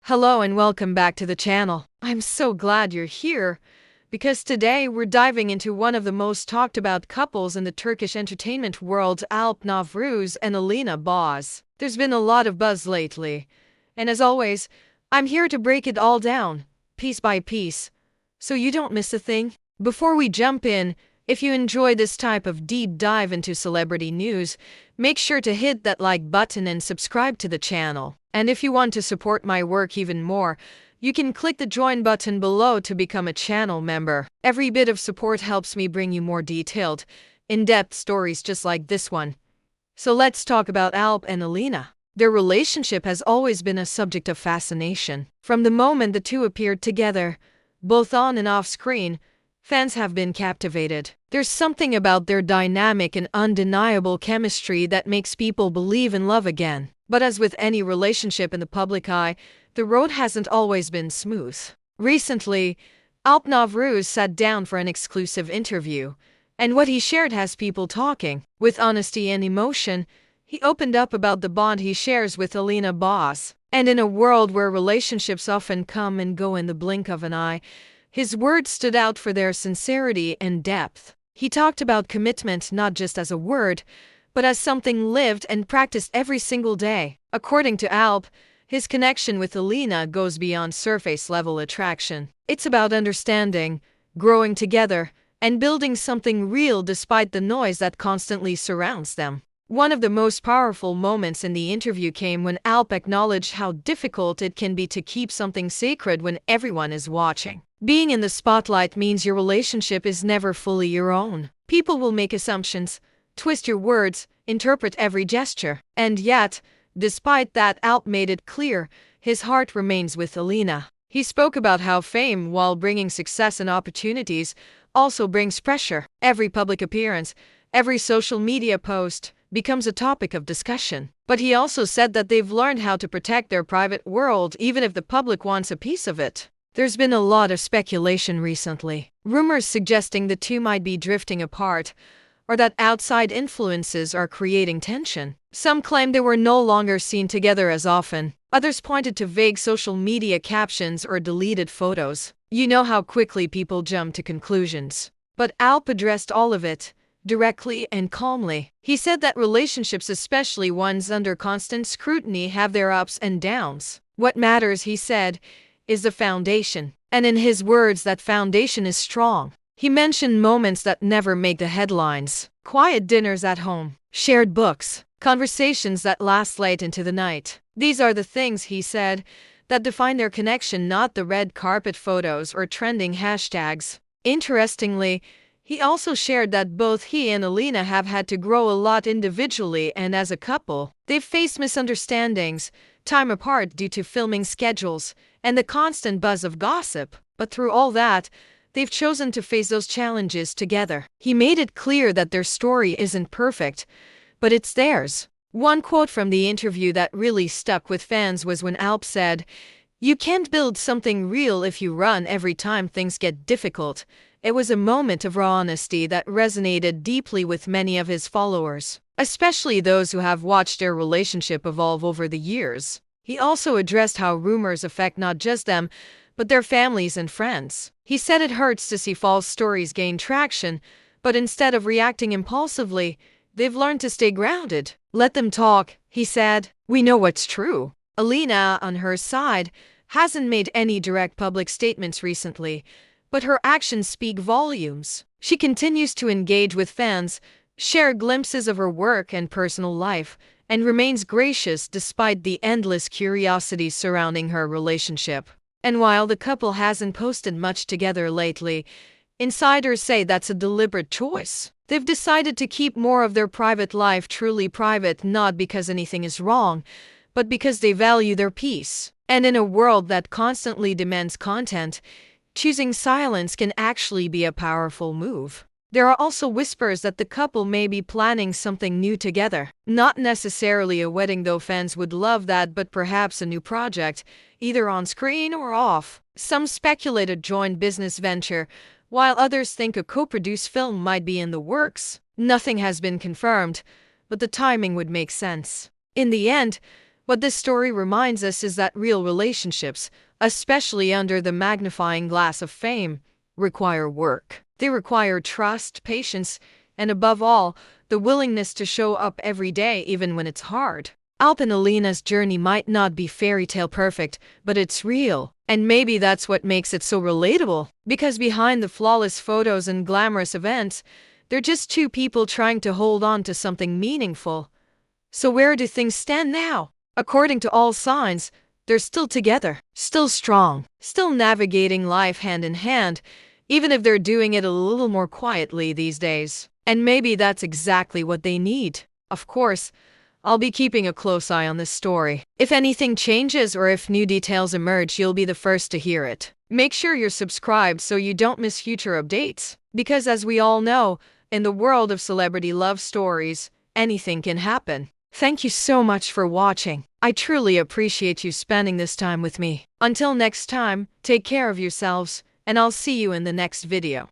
Hello and welcome back to the channel. I'm so glad you're here because today we're diving into one of the most talked about couples in the Turkish entertainment world, Alp Navruz and Alina Boz. There's been a lot of buzz lately, and as always, I'm here to break it all down, piece by piece, so you don't miss a thing. Before we jump in, if you enjoy this type of deep dive into celebrity news, make sure to hit that like button and subscribe to the channel. And if you want to support my work even more, you can click the join button below to become a channel member. Every bit of support helps me bring you more detailed, in-depth stories just like this one. So let's talk about Alp and Alina. Their relationship has always been a subject of fascination. From the moment the two appeared together, both on and off screen, fans have been captivated. There's something about their dynamic and undeniable chemistry that makes people believe in love again. But as with any relationship in the public eye, the road hasn't always been smooth. Recently, Alp Navruz sat down for an exclusive interview, and what he shared has people talking. With honesty and emotion, he opened up about the bond he shares with Alina Boz. And in a world where relationships often come and go in the blink of an eye, his words stood out for their sincerity and depth. He talked about commitment not just as a word, but as something lived and practiced every single day. According to Alp, his connection with Alina goes beyond surface-level attraction. It's about understanding, growing together, and building something real despite the noise that constantly surrounds them. One of the most powerful moments in the interview came when Alp acknowledged how difficult it can be to keep something sacred when everyone is watching. Being in the spotlight means your relationship is never fully your own. People will make assumptions, twist your words, interpret every gesture. And yet, despite that, Alp made it clear his heart remains with Alina. He spoke about how fame, while bringing success and opportunities, also brings pressure. Every public appearance, every social media post becomes a topic of discussion. But he also said that they've learned how to protect their private world even if the public wants a piece of it. There's been a lot of speculation recently. Rumors suggesting the two might be drifting apart, or that outside influences are creating tension. Some claim they were no longer seen together as often. Others pointed to vague social media captions or deleted photos. You know how quickly people jump to conclusions. But Alp addressed all of it, directly and calmly. He said that relationships, especially ones under constant scrutiny, have their ups and downs. What matters, he said, is the foundation. And in his words, that foundation is strong. He mentioned moments that never make the headlines. Quiet dinners at home, shared books, conversations that last late into the night. These are the things, he said, that define their connection, not the red carpet photos or trending hashtags. Interestingly, he also shared that both he and Alina have had to grow a lot individually and as a couple. They've faced misunderstandings, time apart due to filming schedules, and the constant buzz of gossip. But through all that, they've chosen to face those challenges together. He made it clear that their story isn't perfect, but it's theirs. One quote from the interview that really stuck with fans was when Alp said, "You can't build something real if you run every time things get difficult." It was a moment of raw honesty that resonated deeply with many of his followers, especially those who have watched their relationship evolve over the years. He also addressed how rumors affect not just them, but their families and friends. He said it hurts to see false stories gain traction, but instead of reacting impulsively, they've learned to stay grounded. Let them talk, he said. We know what's true. Alina, on her side, hasn't made any direct public statements recently, but her actions speak volumes. She continues to engage with fans, share glimpses of her work and personal life, and remains gracious despite the endless curiosity surrounding her relationship. And while the couple hasn't posted much together lately, insiders say that's a deliberate choice. They've decided to keep more of their private life truly private, not because anything is wrong, but because they value their peace. And in a world that constantly demands content, choosing silence can actually be a powerful move. There are also whispers that the couple may be planning something new together. Not necessarily a wedding, though fans would love that, but perhaps a new project, either on screen or off. Some speculate a joint business venture, while others think a co-produced film might be in the works. Nothing has been confirmed, but the timing would make sense. In the end, What this story reminds us is that real relationships, especially under the magnifying glass of fame, require work. They require trust, patience, and above all, the willingness to show up every day even when it's hard. Alp and Alina's journey might not be fairy tale perfect, but it's real. And maybe that's what makes it so relatable. Because behind the flawless photos and glamorous events, they're just two people trying to hold on to something meaningful. So where do things stand now? According to all signs, they're still together, still strong, still navigating life hand in hand, even if they're doing it a little more quietly these days. And maybe that's exactly what they need. Of course, I'll be keeping a close eye on this story. If anything changes or if new details emerge, you'll be the first to hear it. Make sure you're subscribed so you don't miss future updates. Because as we all know, in the world of celebrity love stories, anything can happen. Thank you so much for watching. I truly appreciate you spending this time with me. Until next time, take care of yourselves, and I'll see you in the next video.